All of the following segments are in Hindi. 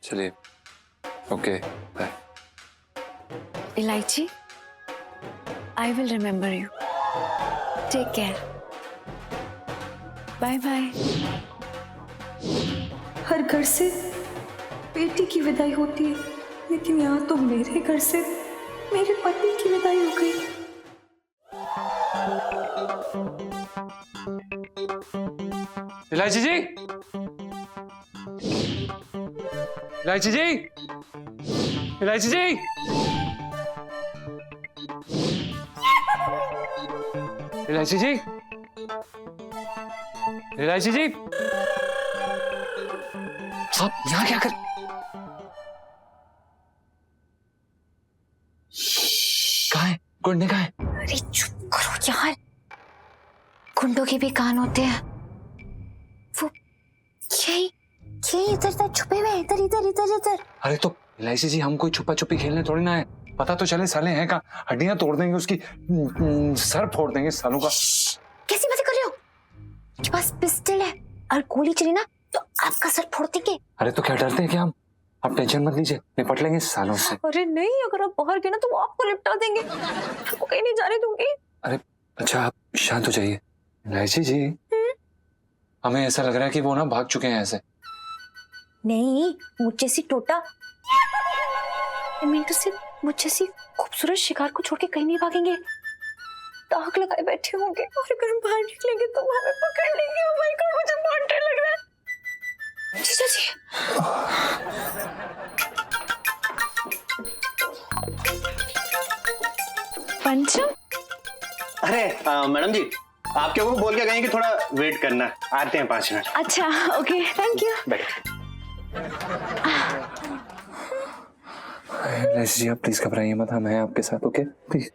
चलिए, ओके बाय। इलायची, I will remember you. Take care. Bye bye. हर घर से बेटी की विदाई होती है, लेकिन यहाँ तो मेरे घर से मेरे पति की विदाई हो गई। इलायची जी, इलायची जी, इलायची जी, इलायची जी, इलायची जी, आप यहाँ क्या कर? कहाँ है? गुंडे कहाँ है? अरे चुप करो यार, गुंडों के भी कान होते हैं। वो यही इधर इधर छुपे हुए, इधर इधर इधर इधर। अरे तो इलायची जी, हम कोई छुपा छुपी खेलने थोड़ी ना है, पता तो चले साले हैं कहाँ। हड्डियां तोड़ देंगे उसकी, सर फोड़ देंगे सालों का। कैसी बातें कर रहे हो? मेरे पास पिस्टल है और गोली चली ना तो आपका सर फोड़ देंगे। अरे तो क्या डरते हैं क्या हम? आप टेंशन मत लीजिए, निपट लेंगे सालों से। अरे नहीं, अगर आप बाहर गए ना तो वो आपको निपटा देंगे, आपको कहीं नहीं जाने दूंगी। अरे अच्छा, आप शांत हो जाइए। इलायची जी, हमें ऐसा लग रहा है कि वो ना भाग चुके हैं ऐसे। नहीं, मुझे सी टोटा मिंटू से मुझे सी खूबसूरत शिकार को छोड़ के कहीं नहीं भागेंगे। ताक लगाए बैठे होंगे और अगर हम बाहर निकलेंगे तो वो हमें पकड़ लेंगे। ओ माय गॉड, मुझे बहुत डर लग रहा है। जीजा जी, पंचम। अरे मैडम जी, आपके को बोल के गए कि थोड़ा वेट करना, आते हैं 5 मिनट। अच्छा ओके, थैंक यू। इलायची जी, आप प्लीज घबराइए मत, हम हैं आपके साथ, ओके प्लीज।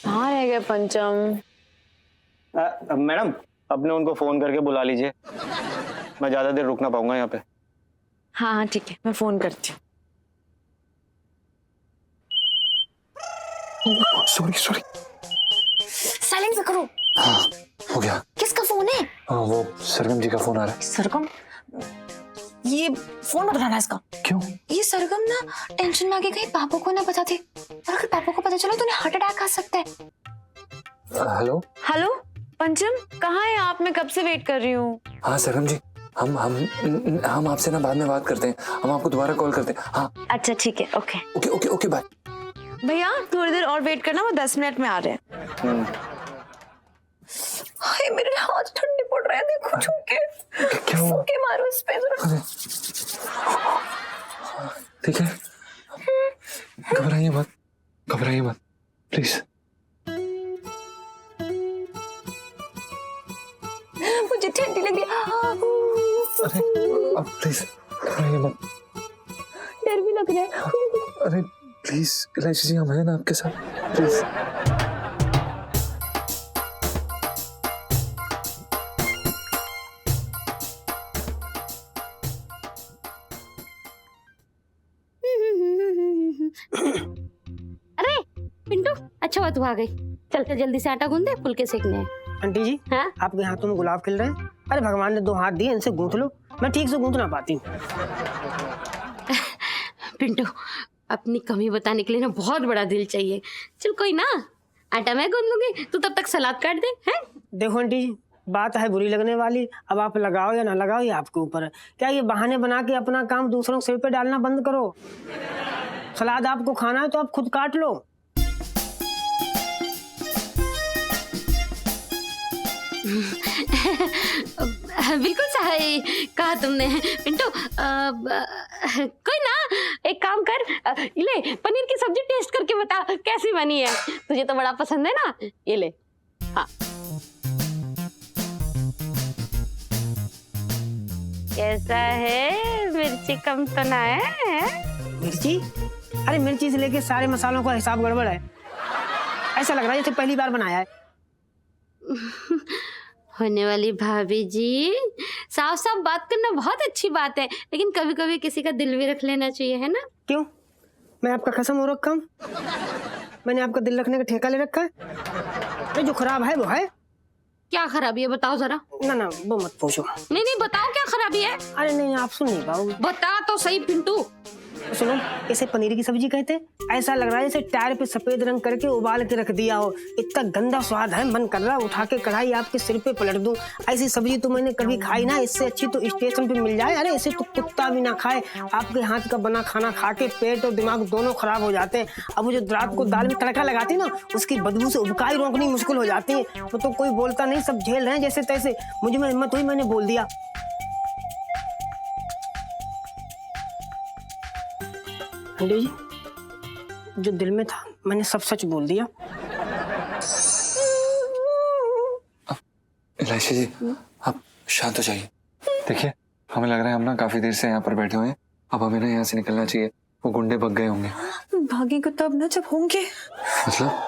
कहाँ रह गए पंचम? मैडम, अपने उनको फोन करके बुला लीजिए, मैं ज्यादा देर रुक ना पाऊंगा यहाँ पे। हाँ ठीक है, मैं फोन करती हूँ। Sorry sorry. साइलेंट पे करो। हाँ हो गया। किसका फोन है? वो सरगम जी का फोन आ रहा है। सरगम? ये फोन मत उठाना इसका। क्यों? ये सरगम ना टेंशन में आके कहीं पापा को ना बता दे, और अगर पापा को पता चला तो उन्हें हार्ट अटैक आ सकता है। हेलो हेलो पंचम, कहाँ है आप? मैं कब से वेट कर रही हूँ। हाँ सरगम जी, हम आपसे ना बाद में बात करते हैं, हम आपको दोबारा कॉल करते हैं। हाँ अच्छा ठीक है, okay okay okay okay bye. भैया थोड़ी देर और वेट करना, वो 10 मिनट में आ रहे हैं। हाय मेरे हाथ ठंडे पड़ रहे हैं, देखो छू के। क्या हुआ? फूंके मारो इस पे जरा। ठीक है, घबराइए मत, घबराइए मत प्लीज। मुझे ठंडी लगी। अरे अब प्लीज घबराइए मत। डर भी लग रहा है। अरे प्लीज इलायची जी, हम हैं ना आपके साथ, प्लीज। अरे पिंटू, अच्छा हुआ तू आ गई। चलते जल्दी से आटा गूंद दे, फुलके सेकने हैं। आंटी जी, हाँ? आपके हाथों में गुलाब खिल रहे हैं। अरे भगवान ने 2 हाथ दिए, इनसे गूंथ लो। मैं ठीक से गूंथ ना पाती हूँ। पिंटू, अपनी कमी बताने के लिए ना बहुत बड़ा दिल चाहिए। चल कोई ना, आटा मैं गूंद लूंगी, तू तब तक सलाद काट दे। हैं? देखो आंटी जी, बात है बुरी लगने वाली, अब आप लगाओ या ना लगाओ ये आपके ऊपर है। क्या ये बहाने बना के अपना काम दूसरों के सिर पे डालना बंद करो। सलाद आपको खाना है तो आप खुद काट लो। बिल्कुल सही कहा तुमने पिंटू। कोई ना, एक काम कर, ले पनीर की सब्जी टेस्ट करके बता कैसी बनी है। तुझे तो बड़ा पसंद है ना, ये ले। हाँ कैसा है, मिर्ची कम तो ना है? मिर्ची? अरे मिर्ची से लेके सारे मसालों का हिसाब गड़बड़ है। ऐसा लग रहा है जैसे पहली बार बनाया है। होने वाली भाभी जी, साफ साफ बात करना बहुत अच्छी बात है, लेकिन कभी कभी किसी का दिल भी रख लेना चाहिए, है ना? क्यों? मैं आपका कसम हो रखा हूँ? मैंने आपका दिल रखने का ठेका ले रखा है? अरे जो खराब है वो है। क्या खराबी है बताओ जरा। ना ना वो मत पूछो। नहीं नहीं बताओ क्या खराबी है। अरे नहीं आप सुन नहीं पाओगे। बता तो सही पिंटू। सुनो, इसे पनीर की सब्जी कहते हैं। ऐसा लग रहा है जैसे टायर पे सफेद रंग करके उबाल के रख दिया हो। इतना गंदा स्वाद है, मन कर रहा है उठा के कढ़ाई आपके सिर पे पलट दूं। ऐसी सब्जी तो मैंने कभी खाई ना, इससे अच्छी तो स्टेशन पे मिल जाए। अरे इसे तो कुत्ता भी ना खाए। आपके हाथ का बना खाना खा के पेट और दिमाग दोनों खराब हो जाते हैं। अब वो जो रात को दाल में तड़का लगाती ना, उसकी बदबू से उबकाई रोकनी मुश्किल हो जाती है। वो तो कोई बोलता नहीं, सब झेल रहे हैं जैसे तैसे। मुझे में हिम्मत हुई, मैंने बोल दिया। आंटी जी, जो दिल में था मैंने सब सच बोल दिया। इलायची जी, आप शांत हो जाइए। देखिए, हमें लग रहा है हम ना काफी देर से यहाँ पर बैठे हुए हैं। अब हमें ना यहाँ से निकलना चाहिए। वो गुंडे भग गए होंगे। भागेंगे तब ना जब होंगे। मतलब?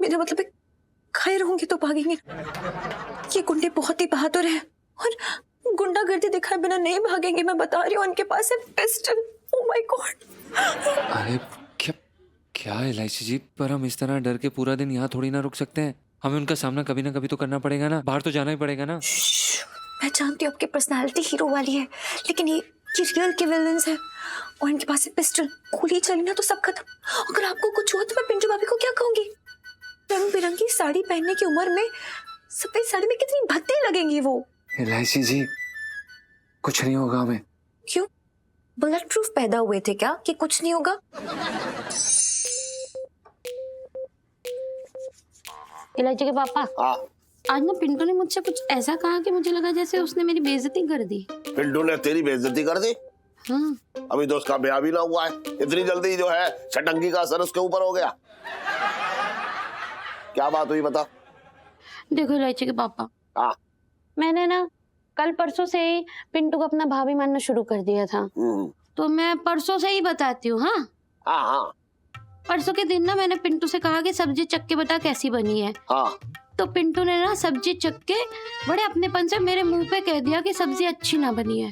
मेरा मतलब है खैर होंगे तो भागेंगे। ये गुंडे बहुत ही बहादुर हैं और गुंडागर्दी दिखाए बिना नहीं भागेंगे। मैं बता रही हूँ, उनके पास है पिस्टल। Oh my God. अरे क्या इलायची जी, पर हम इस तरह डर के पूरा दिन यहाँ थोड़ी ना रुक सकते हैं। हमें उनका सामना कभी ना कभी तो करना पड़ेगा ना, बाहर तो जाना ही पड़ेगा ना। मैं जानती हूँ आपकी पर्सनालिटी हीरो वाली है, लेकिन ये रियल के विलेंस है और इनके पास है पिस्टल। गोली चली ना तो सब खत्म। अगर आपको कुछ हुआ तो मैं पिंटू भाभी को क्या कहूंगी? रंग बिरंगी साड़ी पहनने की उम्र में सफेद साड़ी में कितनी भद्दी लगेंगी वो। इलायची जी, कुछ नहीं होगा हमें। क्यों? बुलेट प्रूफ पैदा हुए थे क्या कि कुछ नहीं होगा? इलायची के पापा, आज ना पिंटू ने मुझसे कुछ ऐसा कहा कि मुझे लगा जैसे उसने मेरी बेइज्जती कर दी। पिंटू ने तेरी बेइज्जती कर दी? हाँ। अभी तो उसका ब्याह भी ना हुआ है, इतनी जल्दी जो है छटंगी का असर उसके ऊपर हो गया। क्या बात हुई बता। देखो इलायची के पापा, हाँ। मैंने ना कल परसों से ही पिंटू को अपना भाभी मानना शुरू कर दिया था। तो मैं परसों से ही बताती हूँ। हाँ हाँ। परसों के दिन ना मैंने पिंटू से कहा कि सब्जी चख के बता कैसी बनी है। हाँ। तो पिंटू ने ना सब्जी चख के बड़े अपनेपन से मेरे मुंह पे कह दिया कि सब्जी अच्छी ना बनी है।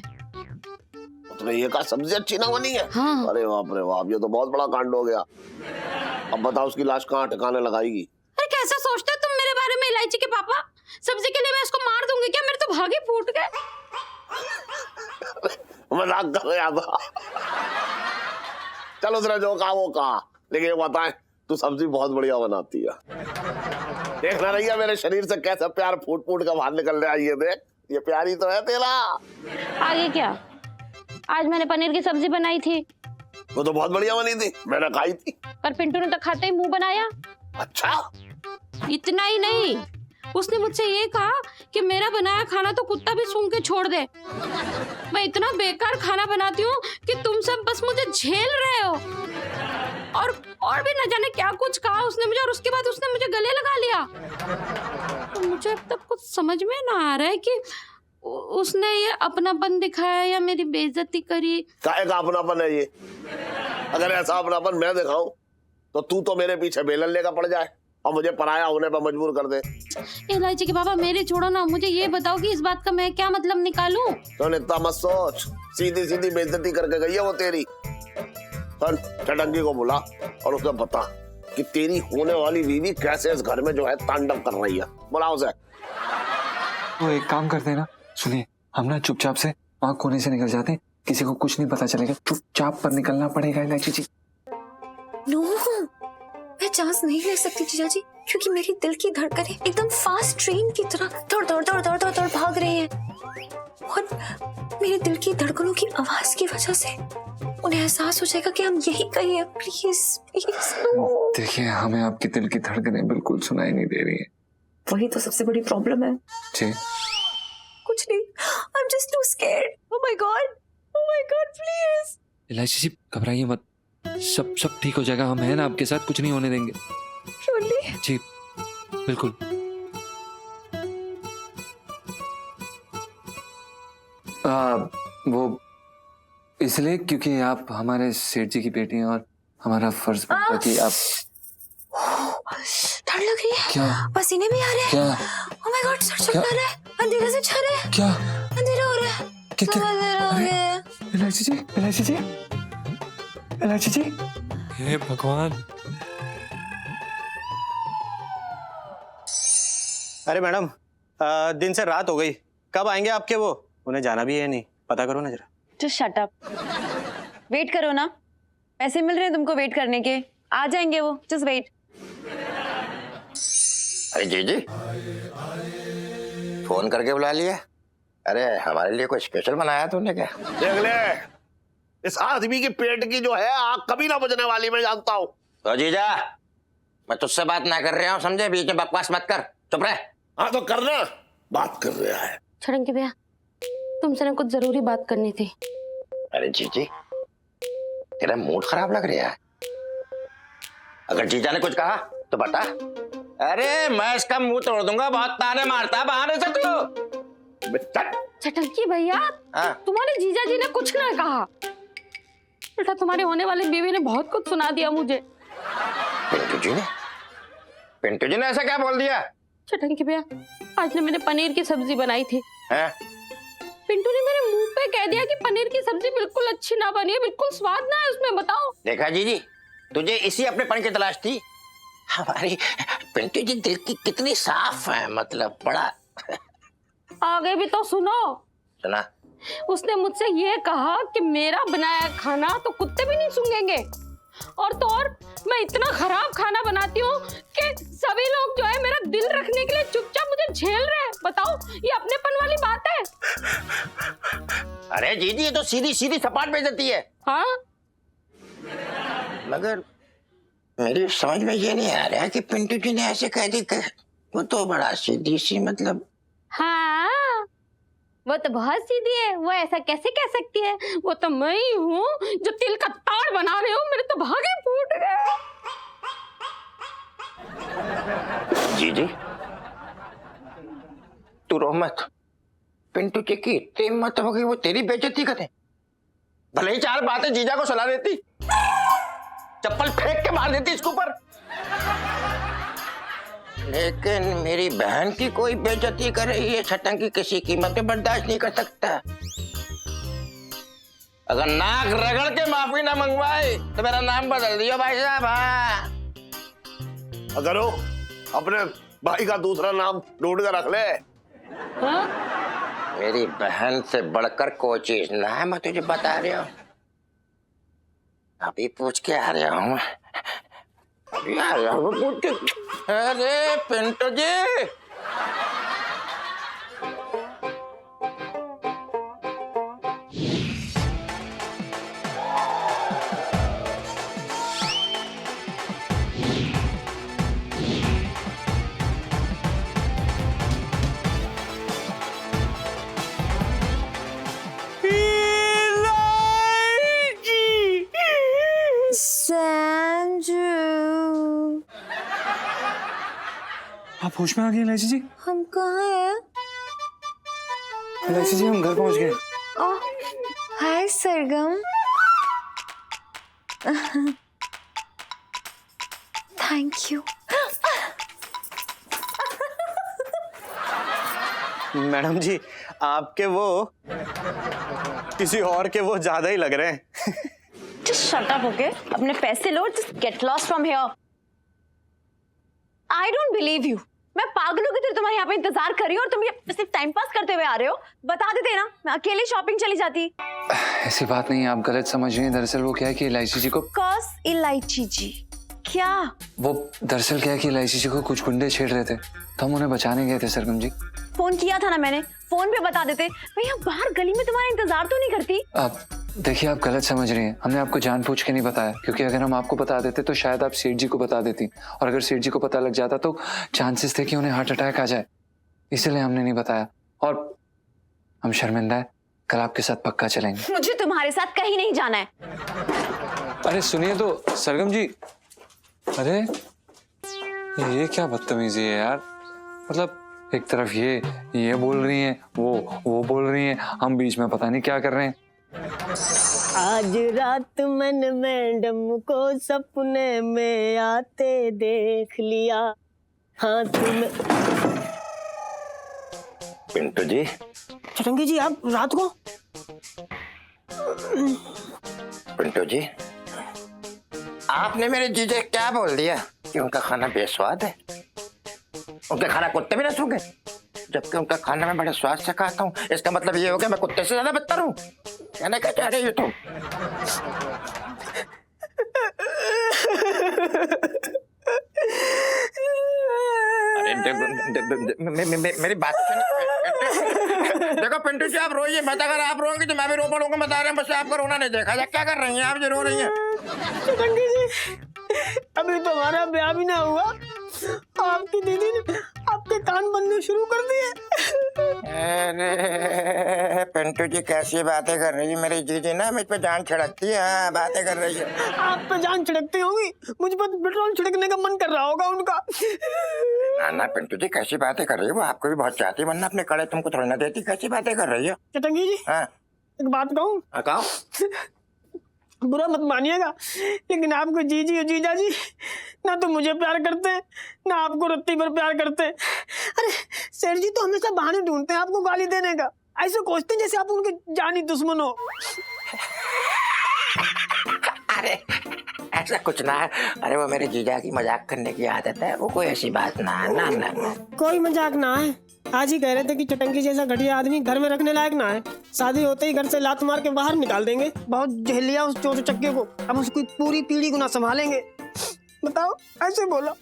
उसने ये कहा सब्जी अच्छी ना बनी है? हाँ। अरे बाप रे बाप, ये तो बहुत बड़ा कांड हो गया। अब बताओ उसकी लाश कहाँ ठिकाने लगाएगी? अरे कैसा सोचते हो तुम मेरे बारे में इलायची के पापा? सब्जी के लिए मैं इसको मार दूंगी क्या? मेरे तो भागे फूट गए। मजाक कर रहा था। चलो उसने जो कहा वो कहा, लेकिन ये बताएं, तू सब्जी बहुत बढ़िया बनाती है। देखना नहीं है मेरे शरीर से कैसा प्यार फूट फूट का बाहर निकल रहा है। ये देख, ये प्यार ही तो है तेरा। आगे क्या? आज मैंने पनीर की सब्जी बनाई थी। वो तो बहुत बढ़िया बनी थी, मैंने खाई थी। पर पिंटू ने तो खाते ही मुंह बनाया। अच्छा? इतना ही नहीं, उसने मुझसे ये कहा कि मेरा बनाया खाना तो कुत्ता भी सूंघ के छोड़ दे। मैं इतना बेकार खाना बनाती हूँ कि तुम सब बस मुझे झेल रहे हो। और भी न जाने क्या कुछ कहा उसने मुझे, और उसके बाद उसने मुझे गले लगा लिया। तो मुझे अब तक कुछ समझ में ना आ रहा है कि उसने ये अपनापन दिखाया या मेरी बेइज्जती करी। काहे का अपनापन है ये? अगर ऐसा अपनापन मैं दिखाऊं तो तू तो मेरे पीछे बेलन लेकर पड़ जाए और मुझे पराया होने पर मजबूर कर दे। इलायची के बाबा मेरे छोड़ो ना, मुझे ये बताओ कि इस बात का मैं क्या मतलब निकालूं? तो इतना मत सोच, सीधी सीधी बेइज्जती करके गई है वो तेरी। सुन, चटंगी को बुला और उसे बता कि तेरी होने वाली बीवी कैसे इस घर में जो है तांडव कर रही है। बुला उसे। तो एक काम करते हैं ना, सुनिए, हम ना चुपचाप से वहाँ कोने से निकल जाते हैं। किसी को कुछ नहीं पता चलेगा। चुपचाप पर निकलना पड़ेगा इलायची जी। नो, मैं चांस नहीं ले सकती जीजा जी, क्योंकि मेरी दिल की धड़कनें एकदम फास्ट ट्रेन की तरह दौड़ दौड़ दौड़ दौड़ दौड़ दौड़ भाग रही हैं। और मेरे दिल की धड़कनों की आवाज की वजह से उन्हें एहसास हो जाएगा कि हम यही कहीं हैं। Please please no. देखिए, हमें आपकी दिल की धड़कनें बिल्कुल सुनाई नहीं दे रही है। वही तो सबसे बड़ी प्रॉब्लम है। जी कुछ नहीं, I'm just too scared. Oh my God, please. इलायची जी घबराइए मत, सब ठीक हो जाएगा। हम हैं ना आपके साथ, कुछ नहीं होने देंगे। Surely. जी बिल्कुल। वो इसलिए क्योंकि आप हमारे सेठ जी की बेटी हैं और हमारा फर्ज बनता कि आप क्या पसीने भी आ रहे हैं। क्या ओह माय गॉड, सर चकरा रहा है, अंधेरे से छा रहा है, क्या अंधेरा हो रहा है, क्या सब अंधेरा हो गया है। इलायची जी, इलायची जी, इलायची जी। हे भगवान। अरे मैडम, दिन से रात हो गई, कब आएंगे आपके वो? उन्हें जाना भी है नहीं, पता करो ना जरा। जस्ट शट अप, वेट करो ना, पैसे मिल रहे हैं तुमको वेट करने के, आ जाएंगे वो, जस्ट वेट। अरे जी फोन करके बुला लिया? अरे हमारे लिए कुछ स्पेशल बनाया तूने क्या? देख ले, इस आदमी के पेट की जो है आग कभी ना बुझने वाली, मैं जानता हूँ। तो जीजा, मैं तुझसे बात ना कर रहा हूँ, समझे? बीच में बकवास मत कर, चुप रह। हाँ तो करना, बात कर रहा है। छड़ंकी भैया, तुमसे ना कुछ जरूरी बात करनी थी। अरे जीजी, तेरा मूड खराब लग रहा है। अगर जीजा ने कुछ कहा तो बता। अरे मैं इसका मुंह तोड़ दूंगा, बहुत ताने मारता है बहाने से तू। छटंकी भैया, हाँ। तुम्हारे जीजा जी ने कुछ ना कहा, बेटा तुम्हारे होने वाले बीवी ने बहुत कुछ सुना दिया मुझे। पिंटू जी ने ऐसा क्या बोल दिया? छटंकी भैया, आज ने मैंने पनीर की सब्जी बनाई थी, है? पिंटू ने मेरे मुंह पे कह दिया कि पनीर की सब्जी बिल्कुल अच्छी ना बनी है, बिल्कुल स्वाद ना है उसमें। बताओ। देखा जीजी, तुझे इसी अपने पन की तलाश थी। हमारी पिंटू जी दिल की कितनी साफ है, मतलब बड़ा। आगे भी तो सुनो। सुना? उसने मुझसे ये कहा कि मेरा बनाया खाना तो कुत्ते भी नहीं सूंघेंगे, और तो और मैं इतना खराब खाना बनाती हूँ कि सभी लोग जो है मेरा दिल रखने के लिए चुपचाप मुझे झेल रहे हैं। बताओ, ये अपनेपन वाली बात है? अरे जीजी, ये तो सीधी सीधी सपाट बेइज्जती है। हाँ, मगर मेरी समझ में ये नहीं आ रहा कि पिंटू जी ने ऐसे कह दी कि वो तो बड़ा सीधी सी, मतलब। हाँ, वो तो बहुत सीधी है, वो ऐसा कैसे कह सकती है? वो तो मैं ही हूँ जो तिल का ताड़ बना रही हूँ, मेरे तो भागे फूट गए। जीजी, तू रो मत। पिंटू जी की इतनी हिम्मत हो गई वो तेरी बेइज्जती करे? भले ही चार बातें जीजा को सुना देती, चप्पल फेंक के मार देती इसके ऊपर, लेकिन मेरी बहन की कोई बेइज्जती करे ये छटंकी किसी कीमत पे बर्दाश्त नहीं कर सकता। अगर नाक रगड़ के माफी ना मंगवाए तो मेरा नाम बदल दियो भाई साहब। हाँ, अगर हो अपने भाई का दूसरा नाम ढूंढ कर रख ले। हाँ? मेरी बहन से बढ़कर कोई चीज ना है, मैं तुझे बता रहा हूँ। अभी पूछ के आ रहा हूँ, अभी आ रहा हूँ पूछ के। अरे पिंटू जी, संजू, आप होश में आ गए इलायची जी? हम कहाँ हैं? इलायची जी, हम घर पहुंच गए। Oh, hi Sargam. Thank you. Madam ji, आपके वो किसी और के वो ज्यादा ही लग रहे हैं। Just shut up, okay? अपने पैसे लो, just get lost from here. I don't believe you. मैं पागलों की तरह तुम्हारे यहाँ पे इंतजार कर रही हूँ और तुम ये सिर्फ टाइम पास करते हुए आ रहे हो। बता देते ना, मैं अकेले शॉपिंग चली जाती। ऐसी बात नहीं है, आप गलत समझ रही हैं। दरअसल वो क्या है कि इलायची जी को कॉस इलायची जी क्या? वो दरअसल क्या है कि इलायची जी को कुछ गुंडे छेड़ रहे थे, तो हम उन्हें बचाने गए थे सरगम जी। फोन किया था ना मैंने, फोन पे बता देते। मैं यहाँ बाहर गली में तुम्हारा इंतजार तो नहीं करती। आप देखिए, आप गलत समझ रही हैं। हमने आपको जानबूझ के नहीं बताया, क्योंकि अगर हम आपको बता देते तो शायद आप सेठ जी को बता देती, और अगर सेठ जी को पता लग जाता तो चांसेस थे कि उन्हें हार्ट अटैक आ जाए। इसलिए हमने नहीं बताया, और हम शर्मिंदा है। कल आपके साथ पक्का चलेंगे। मुझे तुम्हारे साथ कहीं नहीं जाना है। अरे सुनिए तो सरगम जी, अरे ये क्या बदतमीजी है यार। मतलब एक तरफ ये बोल रही हैं, वो बोल रही हैं, हम बीच में पता नहीं क्या कर रहे हैं। आज रात मैंने मैडम को सपने में आते देख लिया, हाँ तो पिंटू जी, चटंगी जी आप रात को पिंटू जी, आपने मेरे जीजे क्या बोल दिया कि उनका खाना बेस्वाद है? उनके खाना कुत्ते भी ना सूंघे, जबकि उनका खाना मैं बड़े स्वाद से खाता हूँ। इसका मतलब ये हो गया मैं कुत्ते से ज्यादा बदतर हूँ? कहने क्या चाह रही हो तुम? मेरी बात देखो पिंटू जी, आप रोइए मत। अगर आप रोएंगे तो मैं भी रो पड़ूंगा। बता रहे हैं बस आपका रोना नहीं देखा। क्या कर रही हैं आप जो रो रही हैं? चटंगी जी, अभी तो हमारा ब्याह भी ना हुआ, आपकी दीदी ने आपके कान बनने शुरू कर दिए। अरे पिंटू जी, कैसी बातें कर रही है मेरी जीजी ना? मुझ पे जान छिड़कती है। हाँ, बातें कर रही है। आप पे जान छिड़कती होगी, मुझ पर पेट्रोल छिड़कने का मन कर रहा होगा उनका। ना ना पिंटू जी, कैसी बातें कर रही है? वो आपको भी बहुत चाहती है, वरना अपने कड़े तुमको थोड़ी ना देती। कैसी बातें कर रही है? चटंगी जी, हाँ एक बात कहूँ? कहो। बुरा मत मानिएगा, लेकिन आपको जीजी और जीजा जी ना तो मुझे प्यार करते हैं, ना आपको रत्ती पर प्यार करते हैं। अरे सेठ जी तो हमेशा बहाने ढूंढते हैं आपको गाली देने का। ऐसे कोसते हैं जैसे आप उनके जानी दुश्मन हो। अरे ऐसा कुछ ना है। अरे वो मेरे जीजा की मजाक करने की आदत है, वो कोई ऐसी बात ना है। ना ना ना कोई मजाक ना है। आज ही कह रहे थे कि चटंगी जैसा घटिया आदमी घर में रखने लायक ना है, शादी होते ही घर से लात मार के बाहर निकाल देंगे। बहुत जहलिया उस चोर चक्के को, अब उसकी पूरी पीढ़ी को ना संभालेंगे। बताओ, ऐसे बोला?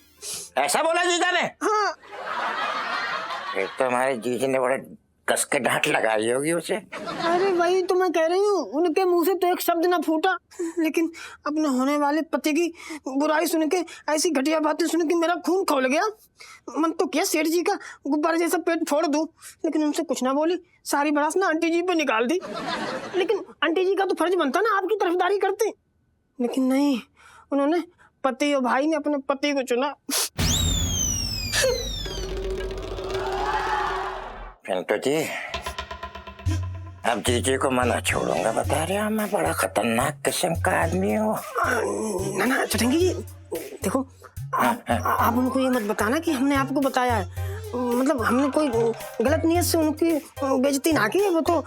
ऐसा बोला जीजा ने? हाँ। एक तो हमारे जीजी ने बड़े कस के डांट लगाई होगी उसे। अरे वही तो मैं कह रही हूँ, उनके मुंह से तो एक शब्द ना फूटा, लेकिन अपने होने वाले पति की बुराई सुन के, ऐसी घटिया बातें सुन के मेरा खून खौल गया। मन तो किया सेठ जी का गुब्बारे जैसा पेट फोड़ दूं, लेकिन उनसे कुछ ना बोली। सारी भड़ास ना आंटी जी पे निकाल दी। लेकिन आंटी जी का तो फर्ज बनता ना आपकी तरफदारी करते, लेकिन नहीं, उन्होंने पति और भाई ने अपने पति को चुना। पिंटू जी, अब जीजी को मना छोड़ूंगा। बता रहे हो मैं बड़ा खतरनाक किस्म का आदमी हूँ। ना ना चटंगी जी, देखो आप उनको ये मत बताना कि हमने आपको बताया है। मतलब हमने कोई गलत नीयत से उनकी बेइज्जती ना की। वो तो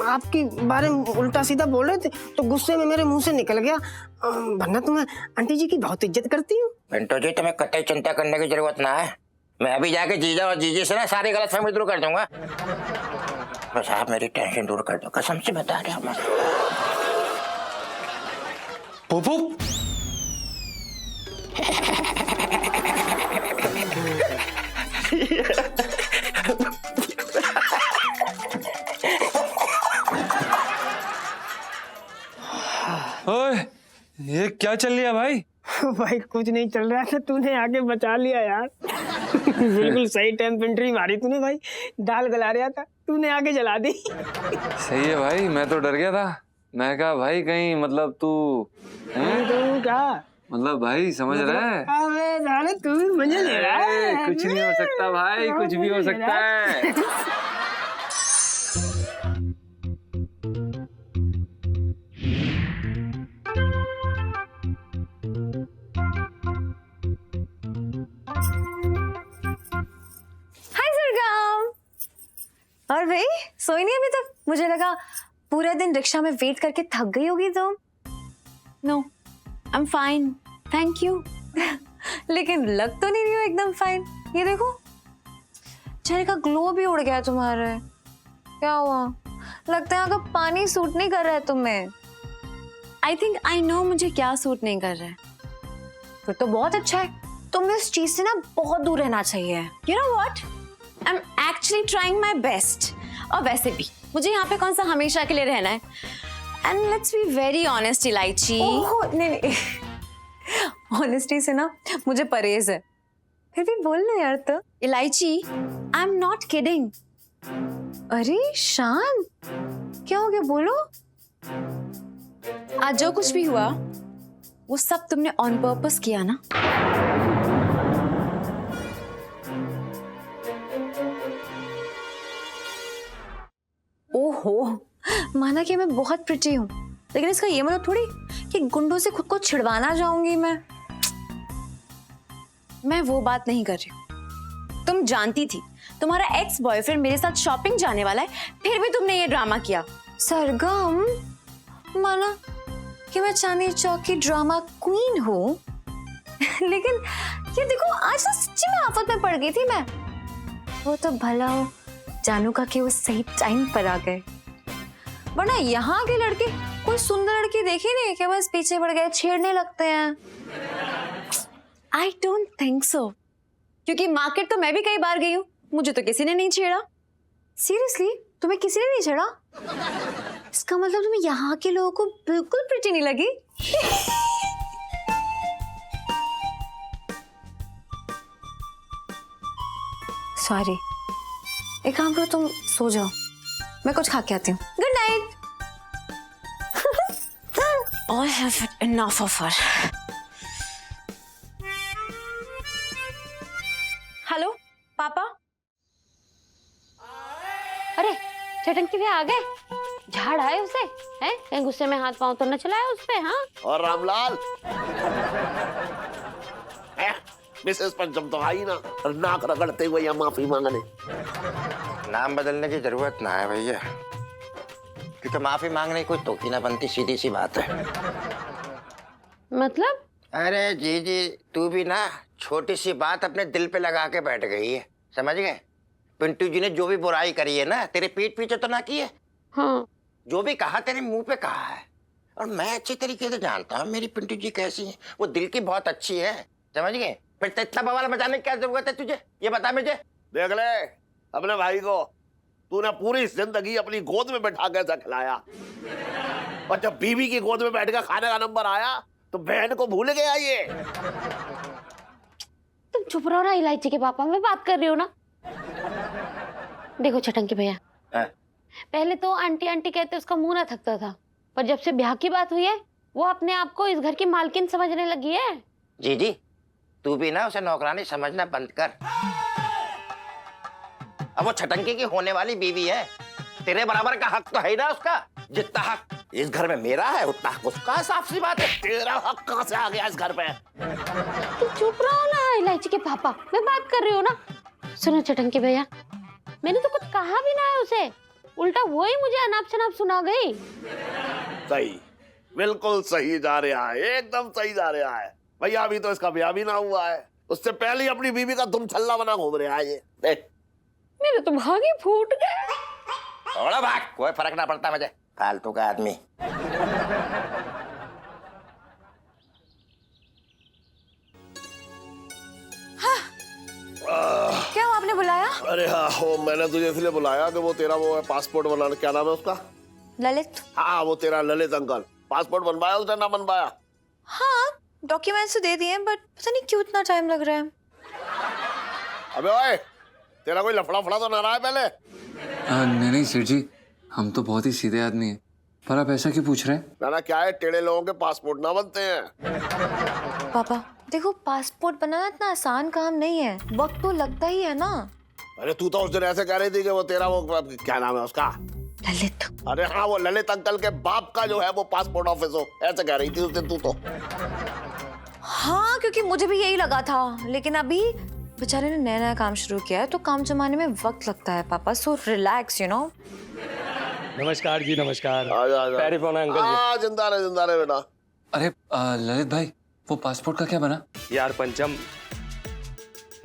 आपके बारे में उल्टा सीधा बोल रहे थे, तो गुस्से में मेरे मुंह से निकल गया। वरना तो मैं आंटी जी की बहुत इज्जत करती हूँ। पिंटू जी, तुम्हें कतई चिंता करने की जरूरत ना है। मैं अभी जाके जीजा और जीजी से ना सारी गलतफहमी दूर कर दूंगा। बस आप मेरी टेंशन दूर कर दो, कसम से बता रहा हूँ मैं। पुप्पू, ओए, ये क्या चल रहा भाई? भाई कुछ नहीं चल रहा था, तूने आके बचा लिया यार। बिल्कुल सही टाइम पे एंट्री मारी तूने भाई। दाल गला रहा था, तूने आके जला दी। सही है भाई, मैं तो डर गया था। मैं कहा भाई कहीं मतलब तू तो क्या मतलब भाई समझ रहा है? अबे जाने तू भी मजे ले रहा है। कुछ नहीं हो सकता भाई, कुछ भी हो सकता है। और भाई सोई नहीं अभी तक? मुझे लगा पूरे दिन रिक्शा में वेट करके थक गई होगी तुम। No, I am fine, thank you. लेकिन लग तो नहीं रही हो एकदम फाइन। ये देखो, चेहरे का ग्लो भी उड़ गया तुम्हारे। क्या हुआ? लगता है यहाँ का पानी सूट नहीं कर रहा है तुम्हें। आई थिंक आई नो मुझे क्या सूट नहीं कर रहा है। फिर तो बहुत अच्छा है, तुम्हें इस चीज से ना बहुत दूर रहना चाहिए। You know what, I am actually trying my best. और वैसे भी मुझे यहाँ पे कौन सा हमेशा के लिए रहना है। And let's be very honest इलायची। नहीं नहीं, ऑनेस्टी से ना मुझे परहेज है। फिर भी बोल ना यार। तो इलायची, आई एम नॉट किडिंग। अरे शान, क्या हो गया? बोलो। आज जो कुछ भी हुआ वो सब तुमने ऑन पर्पस किया ना? ओहो, माना कि मैं बहुत प्रिटी हूँ, लेकिन इसका ये मतलब थोड़ी कि गुंडों से खुद को छिड़वाना चाहूंगी मैं वो बात नहीं कर रही हूँ। तुम जानती थी तुम्हारा एक्स बॉयफ्रेंड मेरे साथ शॉपिंग जाने वाला है, फिर भी तुमने ये ड्रामा किया। सरगम, माना कि मैं चांदनी चौक की ड्रामा क्वीन हूँ, लेकिन ये देखो आज तो सच्ची में आफत में पड़ गई थी मैं। वो तो भला हो जानू का कि वो सही टाइम पर आ गए, वरना यहाँ के लड़के कोई सुंदर लड़की देखी नहीं कि बस पीछे पड़ गए, छेड़ने लगते हैं। आई डोंट थिंक सो, क्योंकि मार्केट तो मैं भी कई बार गई हूँ, मुझे तो किसी ने नहीं छेड़ा। सीरियसली, तुम्हें किसी ने नहीं छेड़ा? इसका मतलब तुम्हें यहाँ के लोगों को बिल्कुल प्रिटी नहीं लगी? सॉरी, एक काम करो, तुम सो जाओ, मैं कुछ खा के आती हूँ। Good night. I have enough of her. Hello पापा। अरे चटंकी भी आ गए, झाड़ आए उसे हैं? कहीं गुस्से में हाथ पांव तो न चलाया उस पे? हाँ, और रामलाल मिसेस पंचम तो आई ना, और नाक रगड़ते हुए या माफी मांगने। नाम बदलने की जरूरत ना है भैया, क्योंकि माफी मांगने की कोई तोकी ना बनती, सीधी सी बात है। मतलब? अरे जी तू भी ना छोटी सी बात अपने दिल पे लगा के बैठ गई है, समझ गए? पिंटू जी ने जो भी बुराई करी है ना, तेरे पीठ पीछे तो ना की है। हाँ, जो भी कहा तेरे मुंह पे कहा है, और मैं अच्छी तरीके से जानता हूँ मेरी पिंटू जी कैसी है। वो दिल की बहुत अच्छी है, समझ गए? फिर तो इतना बवाल मचाने की क्या जरूरत है तुझे, ये बता मुझे। देख ले अपने भाई को, तूने पूरी जिंदगी अपनी गोद में बैठा के खिलाया, और जब बीवी की गोद में बैठ कर खाने का नंबर आया तो बहन को भूल गया ये। तुम चुप रहो ना इलायची के पापा, मैं बात कर रही हूँ ना। देखो चटंकी भैया, पहले तो आंटी आंटी कहते उसका मुंह ना थकता था, पर जब से ब्याह की बात हुई है वो अपने आप को इस घर की मालकिन समझने लगी है। जी तू भी ना उसे नौकरानी समझना बंद कर। अब वो छटंकी की होने वाली बीवी है, तेरे बराबर का हक तो है ना उसका। जितना हक इस घर में मेरा है उतना हक उसका, साफ सी बात है। तेरा हक कहाँ से आ गया इस घर पे? तुम चुप रहो ना इलायची के पापा, मैं बात कर रही हूँ ना। सुनो चटंकी भैया, मैंने तो कुछ कहा भी ना है उसे, उल्टा वो ही मुझे अनाप शनाप सुना गई। सही, बिल्कुल सही जा रहा है, एकदम सही जा रहा है भैया। अभी तो इसका ब्याह भी ना हुआ है, उससे पहले अपनी बीवी का तुम छल्ला बना घूम रहा है ये। देख मेरे तो भागे फूट गए। थोड़ा भाग, कोई फर्क ना पड़ता मुझे, फालतू का आदमी। क्या आपने बुलाया? अरे हाँ, वो मैंने तुझे इसलिए बुलाया कि वो तेरा वो है पासपोर्ट बनाना, क्या नाम है उसका? ललित। हाँ वो तेरा ललित अंकल पासपोर्ट बनवाया उसने ना बनवाया? हाँ, डॉक्यूमेंट्स तो दे दिए, बट पता नहीं क्यों इतना टाइम लग रहा है। अबे ओए, तेरा कोई लफड़ा फड़ा तो ना रहा है पहले? नहीं सेठ जी, हम तो बहुत ही सीधे आदमी हैं, पर आप ऐसा क्यों पूछ रहे हैं? ना क्या है, टेढ़े लोगों के पासपोर्ट ना बनते हैं। पापा देखो, पासपोर्ट बनाना इतना आसान काम नहीं है, वक्त तो लगता ही है ना। अरे तू तो उस दिन ऐसे कह रही थी कि वो तेरा वो क्या नाम है उसका? ललित। अरे हाँ, वो ललित अंकल के बाप का जो है वो पासपोर्ट ऑफिस हो, ऐसे कह रही थी उस दिन तू तो। हाँ, क्योंकि मुझे भी यही लगा था, लेकिन अभी बेचारे ने नया नया काम शुरू किया है तो काम जमाने में वक्त लगता है पापा, सो रिलैक्स यू नो। नमस्कार जी, नमस्कार। आजा पैरी पौना अंकल जी। जिंदा रहे बेटा। अरे ललित भाई, वो पासपोर्ट का क्या बना? यार पंचम,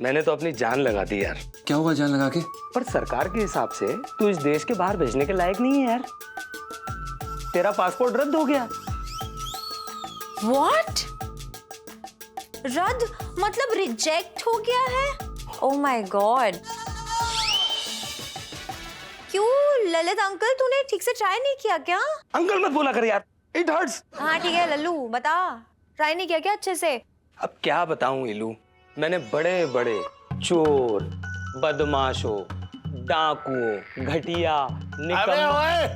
मैंने तो अपनी जान लगा दी यार। क्या हुआ जान लगा के? पर सरकार के हिसाब से तू इस देश के बाहर भेजने के लायक नहीं है यार, तेरा पासपोर्ट रद्द हो गया। व्हाट? रद्द मतलब रिजेक्ट हो गया है? Oh my God. क्यों ललित अंकल, तूने ठीक से ट्राई नहीं किया क्या? अंकल मत बोला कर यार, इट हर्ट्स। हाँ ठीक है लल्लू, बता, ट्राई नहीं किया क्या अच्छे से? अब क्या बताऊं इलू, मैंने बड़े बड़े चोर, बदमाशों, डाकुओं, घटिया, अबे ओए,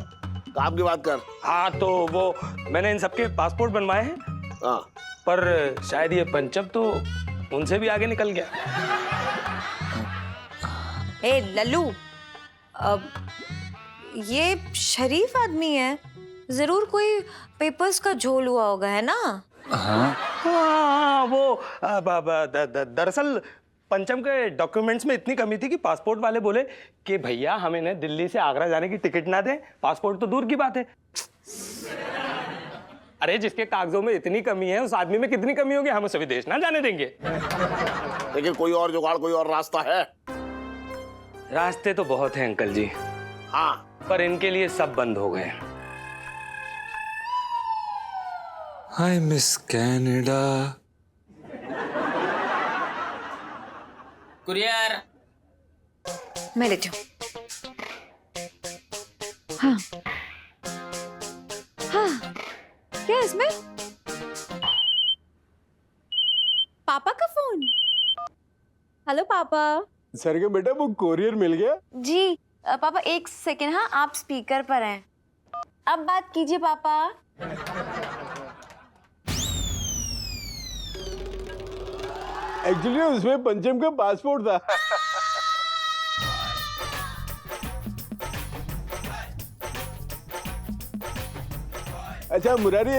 काम की बात कर। हाँ तो वो मैंने इन सबके पासपोर्ट बनवाए हैं। हाँ, पर शायद ये पंचम तो उनसे भी आगे निकल गया। ए लल्लू, अब ये शरीफ आदमी है, जरूर कोई पेपर्स का झोल हुआ होगा, है ना? हाँ हाँ वो दरअसल पंचम के डॉक्यूमेंट्स में इतनी कमी थी कि पासपोर्ट वाले बोले कि भैया हमें ना दिल्ली से आगरा जाने की टिकट ना दें, पासपोर्ट तो दूर की बात है। अरे जिसके कागजों में इतनी कमी है उस आदमी में कितनी कमी होगी, हम उसे विदेश ना जाने देंगे। लेकिन कोई और जुगाड़, कोई और रास्ता है? रास्ते तो बहुत हैं अंकल जी, हाँ, पर इनके लिए सब बंद हो गए। Hi miss Canada. कुरियर। मैं लेती हूँ। हाँ हाँ, क्या है इसमें? पापा का फोन। हेलो पापा। सर के बेटा वो कोरियर मिल गया? जी पापा एक सेकेंड, हाँ आप स्पीकर पर हैं, अब बात कीजिए पापा। एक्चुअली उसमें पंचम का पासपोर्ट था। अच्छा मुरारी,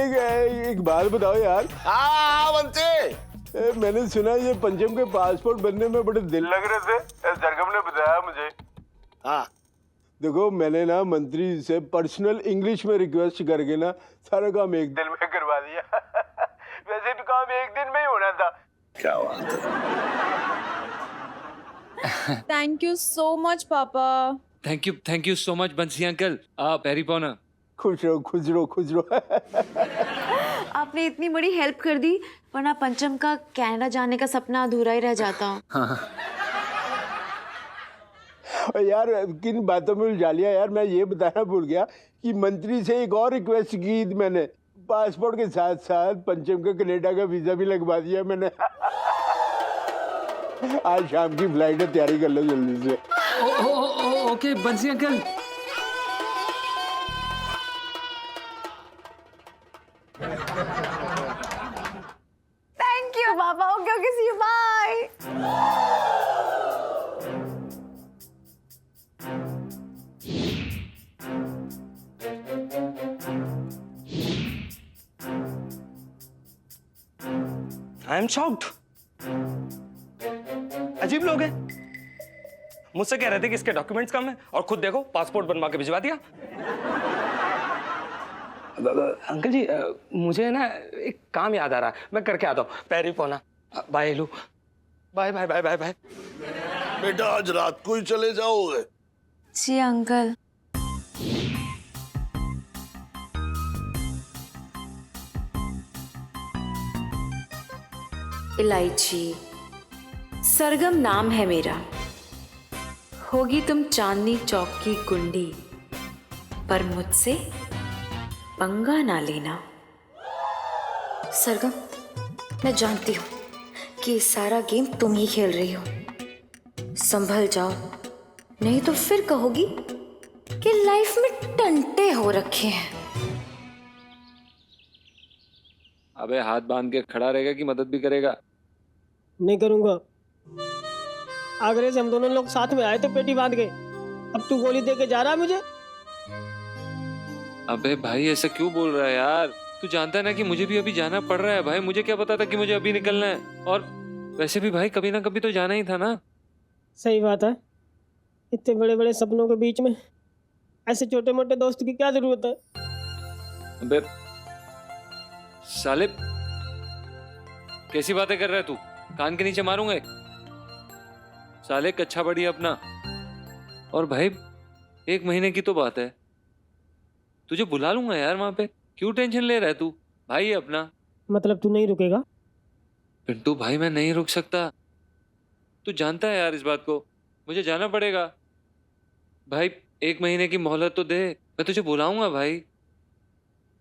एक बात बताओ यार। हाँ बंते, मैंने सुना ये पंचम के पासपोर्ट बनने में बड़े दिन लग रहे थे, सरगम ने बताया मुझे। हाँ देखो मैंने ना मंत्री से पर्सनल इंग्लिश में रिक्वेस्ट करके ना सारा काम एक दिन में करवा दिया। वैसे भी काम एक दिन में ही होना था। क्या बात है। थैंक यू सो मच पापा। थैंक यू सो मच बंसी अंकल। आप हैरी पोना। खुश रहो खुश रहो खुश रहो। आपने इतनी बड़ी हेल्प कर दी, वरना पंचम का कनाडा जाने का सपना अधूरा ही रह जाता। और यार किन बातों में उलझा लिया यार, मैं ये बताना भूल गया कि मंत्री से एक और रिक्वेस्ट की थी मैंने, पासपोर्ट के साथ साथ पंचम का कनाडा का वीजा भी लगवा दिया मैंने। आज शाम की फ्लाइट है, तैयारी कर लो जल्दी से। Okay Bansi uncle. Thank you पापा। Okay okay, see you, bye. I am shocked. अजीब लोग हैं। मुझसे कह रहे थे कि इसके डॉक्यूमेंट्स कम है और खुद देखो पासपोर्ट बनवा के भिजवा दिया। अंकल जी मुझे ना एक काम याद आ रहा है, मैं करके आता हूँ। पैरी पोना। Bye hello. Bye bye bye bye bye. बेटा आज रात को ही चले जाओगे? जी अंकल। इलायची, सरगम नाम है मेरा। होगी तुम चांदनी चौक की गुंडी, पर मुझसे पंगा ना लेना। सरगम, मैं जानती हूँ कि ये सारा गेम तुम ही खेल रही हो। संभल जाओ, नहीं तो फिर कहोगी कि लाइफ में टंटे हो रखे हैं। अबे हाथ बांध के खड़ा रहेगा कि मदद भी करेगा? नहीं करूंगा। आगरे से हम दोनों लोग साथ में आए थे पेटी बांध के, अब तू गोली दे के जा रहा है मुझे? अबे भाई ऐसा क्यों बोल रहा है यार? तू जानता है ना कि मुझे भी अभी जाना पड़ रहा है भाई। मुझे क्या पता था कि मुझे अभी निकलना है, और वैसे भी भाई कभी ना कभी तो जाना ही था ना। सही बात है, इतने बड़े बड़े सपनों के बीच में ऐसे छोटे मोटे दोस्त की क्या जरूरत है? अबे साले कैसी बातें कर रहा है तू? कान के नीचे मारूंगा एक। साले कच्छा बढ़िया अपना। और भाई 1 महीने की तो बात है, तुझे बुला लूंगा यार वहां पे। क्यों टेंशन ले रहा है तू? भाई है अपना। मतलब तू नहीं रुकेगा? पिंटू भाई मैं नहीं रुक सकता, तू जानता है यार इस बात को। मुझे जाना पड़ेगा भाई। 1 महीने की मोहलत तो दे, मैं तुझे बुलाऊंगा भाई।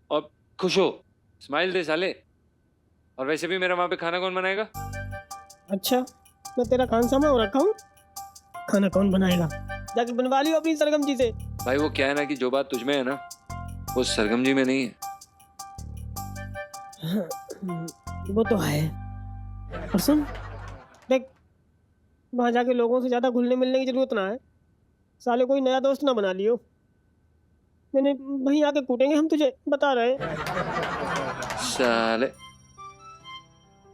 और खुश हो, स्माइल दे साले। और वैसे भी मेरा वहां पे खाना कौन बनाएगा? अच्छा, मैं तेरा खान सामा हो रखा हूँ, खाना कौन बनाएगा? जाके बनवा लियो अपनी सरगम जी से। भाई वो क्या है ना कि जो बात तुझमें है ना वो सरगम जी में नहीं है। वो तो है। और सुन देख, वहां जाके लोगों से ज्यादा घुलने मिलने की जरूरत ना है। साले कोई नया दोस्त ना बना लियो, मैंने वहीं आके कूटेंगे हम तुझे, बता रहे हैं। साले।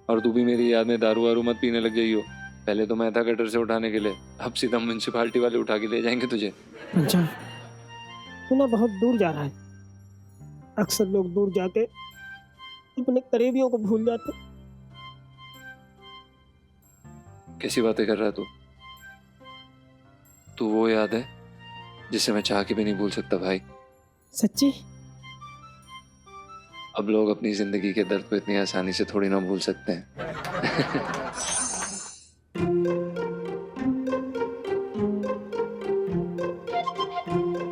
और तू भी मेरी याद में दारू वारू मत पीने लग जाइयो। पहले तो मैं था गटर से उठाने के लिए, अब सीधा म्युनिसिपालिटी वाले उठा के ले जाएंगे तुझे। अच्छा, तू ना बहुत दूर जा रहा है। अक्सर लोग दूर जाके अपने करीबियों को भूल जाते। कैसी बातें कर रहा है तू? तू वो याद है जिसे मैं चाह के भी नहीं भूल सकता भाई। सच्ची? अब लोग अपनी जिंदगी के दर्द को इतनी आसानी से थोड़ी ना भूल सकते हैं।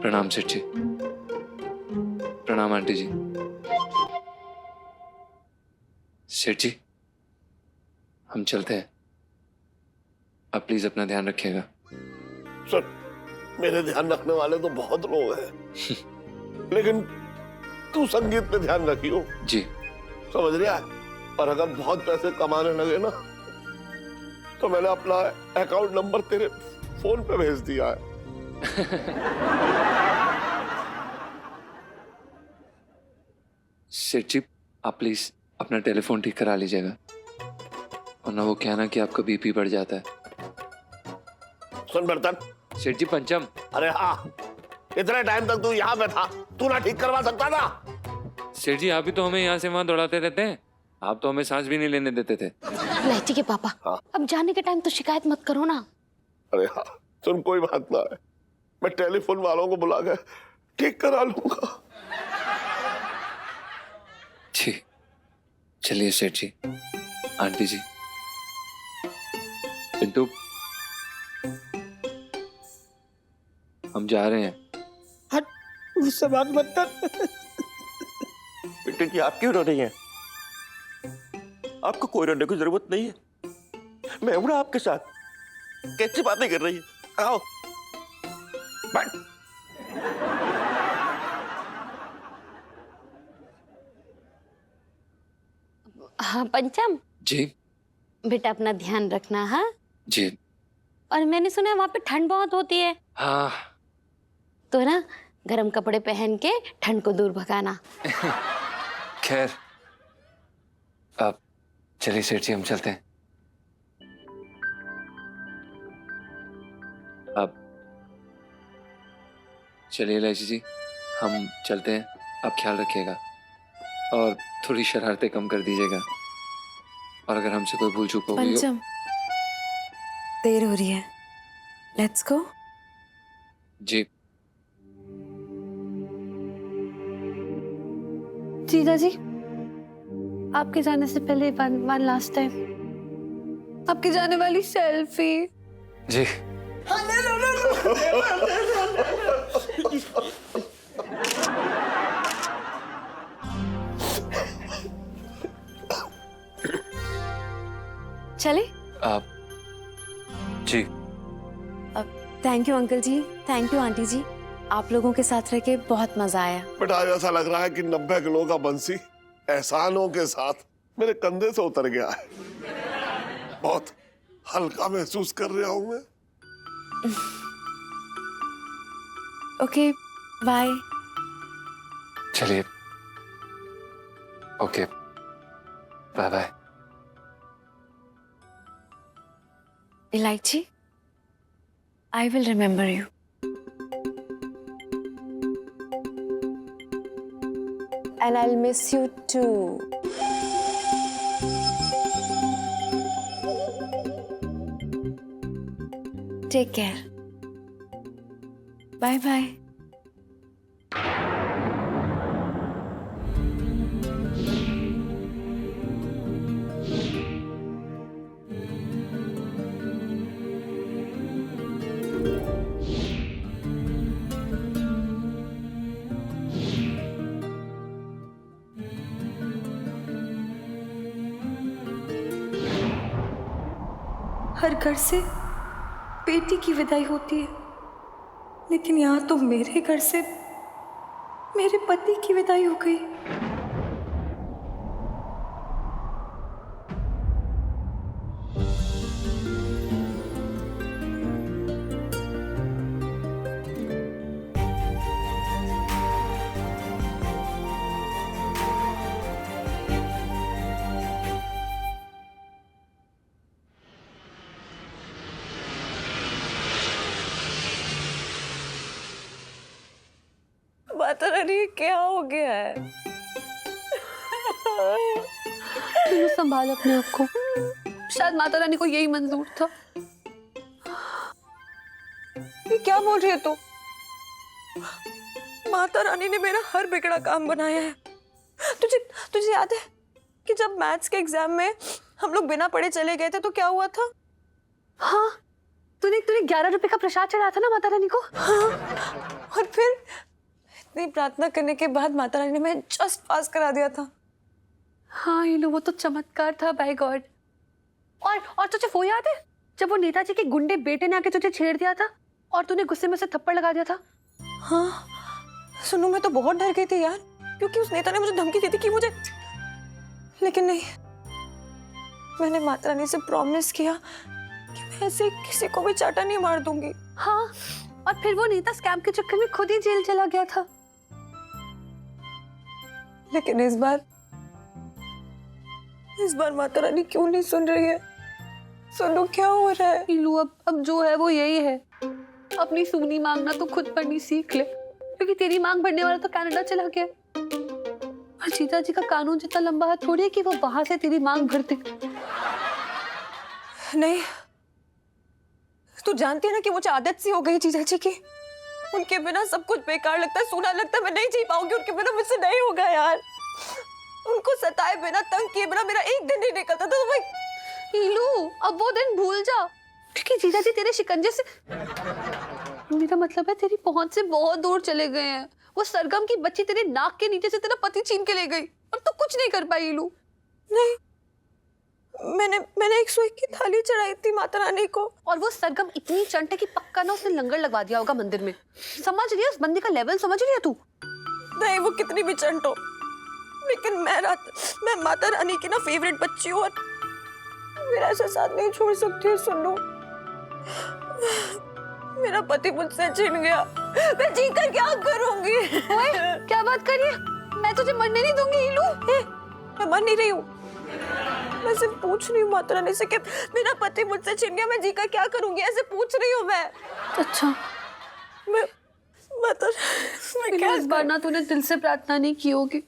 प्रणाम सेठ जी। प्रणाम आंटी जी। सेठ जी, हम चलते हैं। आप प्लीज अपना ध्यान रखिएगा। सर, मेरे ध्यान रखने वाले तो बहुत लोग हैं लेकिन तू संगीत पे ध्यान रखियो। जी। समझ रहा है? और अगर बहुत पैसे कमाने लगे ना तो मैंने अपना अकाउंट नंबर तेरे फोन पे भेज दिया है। सेठ जी, आप प्लीज अपना टेलीफोन ठीक करा लीजिएगा, वरना वो कहना कि आपका बीपी बढ़ जाता है। सुन बर्तन। सेठ जी, पंचम। अरे हाँ, इतने टाइम तक तू यहाँ पे था, तू ना ठीक करवा सकता था? सेठ जी, आप ही तो हमें यहाँ से वहां दौड़ाते रहते हैं, आप तो हमें सांस भी नहीं लेने देते थे। लाइची के पापा, अब जाने के टाइम तो शिकायत मत करो ना। अरे हाँ, सुन, कोई बात ना है, मैं टेलीफोन वालों को बुला के ठीक करा लूंगा। जी, चलिए सेठ जी। आंटी जी, पिंटू, हम जा रहे हैं। हट, मुझसे बात मत कर। बेटे जी, आप क्यों रो रही हैं? आपको कोई रोने की जरूरत नहीं है, मैं हूं ना आपके साथ। कैसी बातें कर रही है? आओ बैठ। हाँ पंचम जी। बेटा अपना ध्यान रखना। हाँ जी। और मैंने सुना है वहां पे ठंड बहुत होती है, हाँ तो ना गर्म कपड़े पहन के ठंड को दूर भगाना। खैर, अब चलिए सेठ जी, हम चलते हैं। अब चलिए लाइची जी, हम चलते हैं। आप ख्याल रखिएगा और थोड़ी शरारतें कम कर दीजिएगा, और अगर हमसे कोई भूल चूक हो गई हो। पंचम, देर हो रही है, लेट्स गो। जी। जीजा जी, आपके जाने से पहले वन लास्ट टाइम आपकी जाने वाली सेल्फी। जी। चले? आप जी। Thank you uncle ji, thank you aunty ji, आप लोगों के साथ रह के बहुत मजा आया। बेटा, आज ऐसा लग रहा है कि 90 किलो का बंसी एहसानों के साथ मेरे कंधे से उतर गया है। बहुत हल्का महसूस कर रहा हूं मैं। Okay, bye. चलिए, ओके, बाय बाय। इलायची, I will remember you. And I'll miss you too. Take care. Bye bye. हर घर से बेटी की विदाई होती है, लेकिन यहाँ तो मेरे घर से मेरे पति की विदाई हो गई। माता रानी क्या हो गया है? तू संभाल अपने आप को, शायद माता रानी को यही मंजूर था। ये क्या बोल रही है तू? माता रानी ने मेरा हर बिगड़ा काम बनाया है। तुझे तुझे याद है कि जब मैथ्स के एग्जाम में हम लोग बिना पढ़े चले गए थे तो क्या हुआ था? हाँ, तूने 11 रुपए का प्रसाद चढ़ाया था ना माता रानी को। हाँ, और फिर इतनी प्रार्थना करने के बाद माता रानी ने मैं जस्ट पास करा दिया था। हाँ ये लो, वो तो चमत्कार था, बाय गॉड। और तुझे वो याद है जब वो नेताजी के गुंडे बेटे ने आके तुझे छेड़ दिया था और तूने गुस्से में से थप्पड़ लगा दिया था? हाँ सुनो, मैं तो बहुत डर गई थी यार, क्योंकि उस नेता ने मुझे धमकी दी थी कि मुझे, लेकिन नहीं, मैंने माता रानी से प्रॉमिस किया कि मैं ऐसे किसी को भी चाटा नहीं मार दूंगी। हाँ, और फिर वो नेता स्कैम के चक्कर में खुद ही जेल चला गया था। लेकिन इस बार माता रानी क्यों नहीं सुन रही है? सुनो क्या हो रहा है? नीलू, अब जो है वो यही है। अपनी सूनी मांगना तो खुद पढ़नी सीख ले, क्योंकि तेरी मांग भरने वाला तो कनाडा चला गया। और जीजा जी का कानून जितना लंबा है थोड़ी है कि वो वहां से तेरी मांग भरते। नहीं, तू जानती है ना कि मुझे आदत सी हो गई जीजा जी की। उनके बिना सब कुछ बेकार लगता है, सूना लगता है। मैं नहीं जी पाऊंगी उनके बिना, मुझसे नहीं होगा यार। उनको सताए बिना, तंग किए बिना मेरा एक दिन नहीं निकलता था। तो मैं नीलू, अब वो दिन भूल जा, क्योंकि जीजा जी तेरे शिकंजे से, मेरा मतलब है तेरी पहुंच से बहुत दूर चले गए हैं। वो सरगम की बच्ची तेरे नाक के नीचे से तेरा पति छीन के ले गई और तू कुछ नहीं कर पाई। नीलू नहीं, मैंने एक सुई की थाली चढ़ाई थी माता रानी को, और वो सरगम इतनी चंट है कि पक्का ना उसने लंगर लगवा दिया होगा मंदिर में। समझ रही है उस बंदी का लेवल? समझ रही है तू? नहीं, वो कितनी भी चंट हो, लेकिन मैं माता रानी की ना फेवरेट बच्ची हूँ, और मेरा ऐसा साथ नहीं छोड़ सकती है। सुन लो, मेरा पति मुझसे छिन गया, मैं जीकर क्या करूंगी? ओए, क्या बात कर रही है? मैं तुझे मरने नहीं दूंगी नीलू। मैं मर नहीं रही हूँ, मैं सिर्फ पूछ रही हूँ माता रानी से कि मेरा पति मुझसे छिन गया, मैं जीकर क्या करूंगी, ऐसे पूछ रही हूँ मैं। अच्छा, मैं इस बार ना तूने दिल से प्रार्थना नहीं की होगी,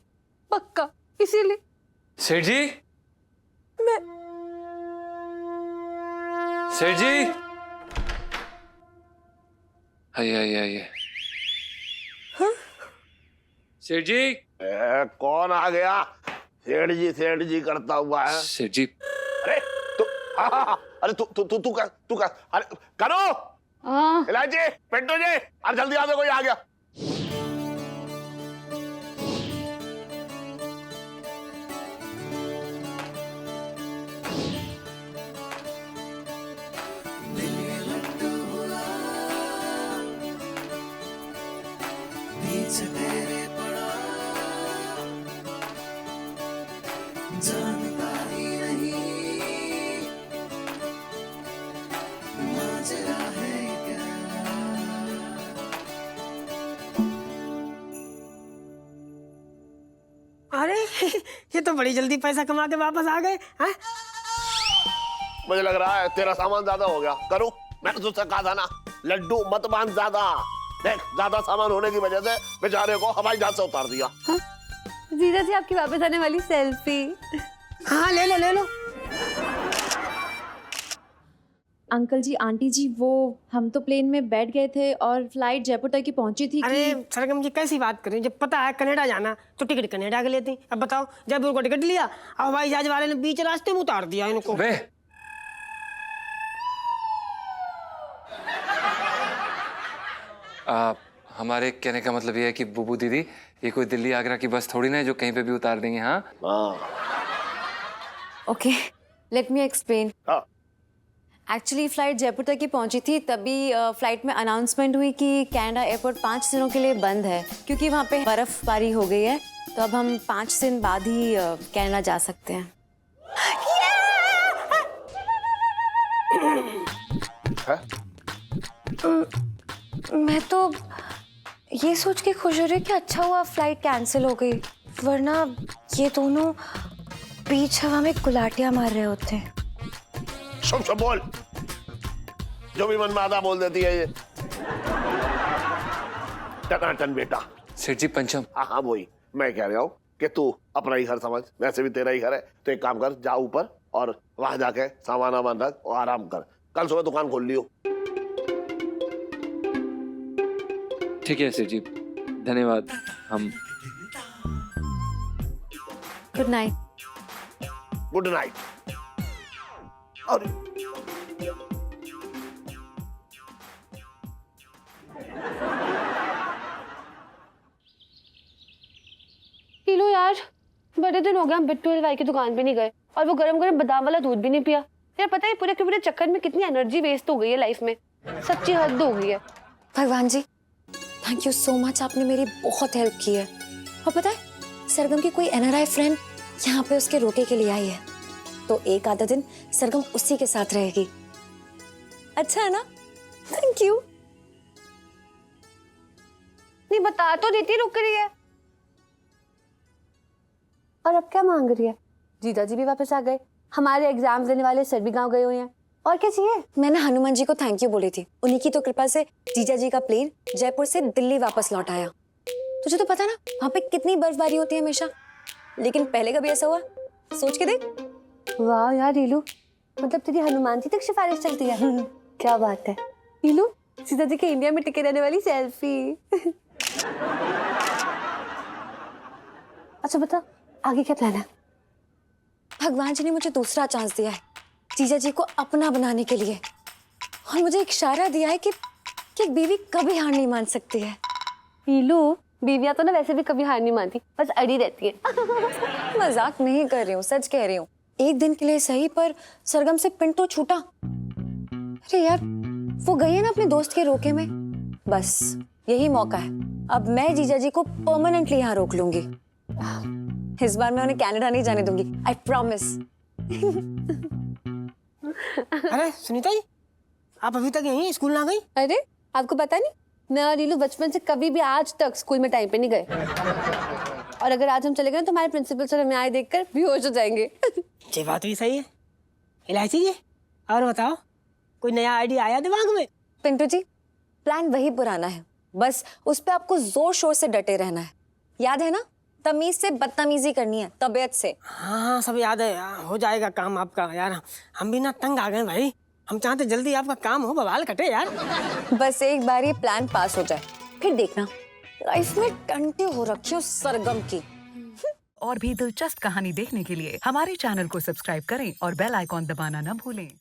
पक्का, इसीलिए। सेठ जी, सेठ जी, आइए। हाँ? सेठ जी। कौन आ गया? सेठ जी करता हुआ है। सेठ जी। अरे तू, अरे तू कर, अरे करो, इलायची, पिंटू जी, अरे जल्दी आ जाओ, कोई आ गया। अरे ये तो बड़ी जल्दी पैसा कमा के वापस आ गए। हाँ? मुझे लग रहा है तेरा सामान ज्यादा हो गया। करूं? मैंने तुझसे कहा था ना, लड्डू मत बांध ज्यादा। देख, ज्यादा सामान होने की वजह से बेचारे को हवाई जहाज से उतार दिया। जीजा जी, आपकी वापस आने वाली सेल्फी। हाँ, ले लो। अंकल जी, आंटी जी, वो हम तो प्लेन में बैठ गए थे और फ्लाइट जयपुर तक ही पहुंची थी। अरे सरगम जी, कैसी बात करें, जब पता है कनाडा जाना तो टिकट कनाडा के लेते। अब बताओ, जयपुर को टिकट लिया और हवाई जहाज वाले ने बीच रास्ते में उतार दिया इनको। हमारे कहने का मतलब ये है कि बुबू दीदी, ये कोई दिल्ली आगरा की बस थोड़ी ना है जो कहीं पे भी उतार देंगे। हाँ, okay, let me explain. Actually flight Jaipur तक ही पहुंची थी, तभी फ्लाइट में अनाउंसमेंट हुई कि कनाडा एयरपोर्ट 5 दिनों के लिए बंद है, क्योंकि वहाँ पे बर्फबारी हो गई है। तो अब हम 5 दिन बाद ही कनाडा जा सकते हैं। मैं तो ये सोच के खुश हो रही कि अच्छा हुआ फ्लाइट कैंसिल हो गई, वरना ये दोनों बीच हवा में गुलाटियां मार रहे होते। शुभ बोल, जो भी मन में आता बोल देती है ये। टनाटन बेटा, सेठ जी पंचम। हाँ हाँ वही मैं कह रहा हूँ कि तू अपना ही घर समझ, वैसे भी तेरा ही घर है, तो एक काम कर, जा ऊपर और वहां जाके सामान वामान रख और आराम कर, कल सुबह दुकान खोल लियो। ठीक है सेठ जी, धन्यवाद। हम गुड नाइट। Good night. और लो यार, बड़े दिन हो गए हम बिट्टू हलवाई की दुकान पे नहीं गए और वो गरम गरम बादाम वाला दूध भी नहीं पिया। यार पता है पूरे के पूरे चक्कर में कितनी एनर्जी वेस्ट हो गई है लाइफ में, सच्ची हद हो गई है। भगवान जी थैंक यू सो मच, आपने मेरी बहुत हेल्प की है। और पता है सरगम की कोई एनआरआई फ्रेंड यहाँ पे उसके रोके के लिए आई है, तो एक आधा दिन सरगम उसी के साथ रहेगी। अच्छा है ना? Thank you. नहीं बता तो देती, रुक रही है। और अब क्या मांग रही है? जीजा जी भी वापस आ गए, हमारे एग्जाम देने वाले सर भी गांव गए हुए हैं, और क्या चाहिए? मैंने हनुमान जी को थैंक यू बोली थी, उन्हीं की तो कृपा से जीजा जी का प्लेन जयपुर से दिल्ली वापस लौट आया। तुझे तो पता ना वहाँ पे कितनी बर्फबारी होती है हमेशा, लेकिन पहले कभी ऐसा हुआ? सोच के देख। वाह यार रीलू, मतलब तेरी हनुमान जी तक सिफारिश चलती है। क्या बात है रीलू, सीता जी के इंडिया में टिके रहने वाली सेल्फी। अच्छा बता आगे क्या प्लान है? भगवान जी ने मुझे दूसरा चांस दिया है जीजा जी को अपना बनाने के लिए, और मुझे एक इशारा दिया है कि एक बीवी कभी हार नहीं मान सकती है। रीलू, बीवियां तो ना वैसे भी कभी हार नहीं मानती, बस अड़ी रहती है। मजाक नहीं कर रही हूँ, सच कह रही हूँ। एक दिन के लिए सही, पर सरगम से पिंड तो छूटा। अरे यार वो गई है ना अपने दोस्त के रोके में, बस यही मौका है। अब मैं जीजा जी को परमानेंटली यहाँ रोक लूंगी। इस बार मैं उन्हें कनाडा नहीं जाने दूंगी, आई प्रॉमिस। अरे सुनीता जी, आप अभी तक यहीं स्कूल ना गई? अरे आपको पता नहीं, मैं और रीलू बचपन से कभी भी आज तक स्कूल में टाइम पे नहीं गए, और अगर आज हम चले गए तो हमारे प्रिंसिपल सर हमें आए देखकर बेहोश हो जाएंगे। ये बात भी सही है। इलायची जी और बताओ, कोई नया आइडिया आया दिमाग में? पिंटू जी प्लान वही पुराना है, बस उस पे आपको जोर शोर से डटे रहना है। याद है ना, तमीज से बदतमीजी करनी है, तबीयत से। हाँ सब याद है, हो जाएगा काम आपका। यार हम भी ना तंग आ गए भाई, हम चाहते जल्दी आपका काम हो, बवाल कटे यार। बस एक बार ये प्लान पास हो जाए, फिर देखना लाइफ में टंटे हो रखी हो सरगम की। और भी दिलचस्प कहानी देखने के लिए हमारे चैनल को सब्सक्राइब करें और बेल आइकॉन दबाना न भूलें।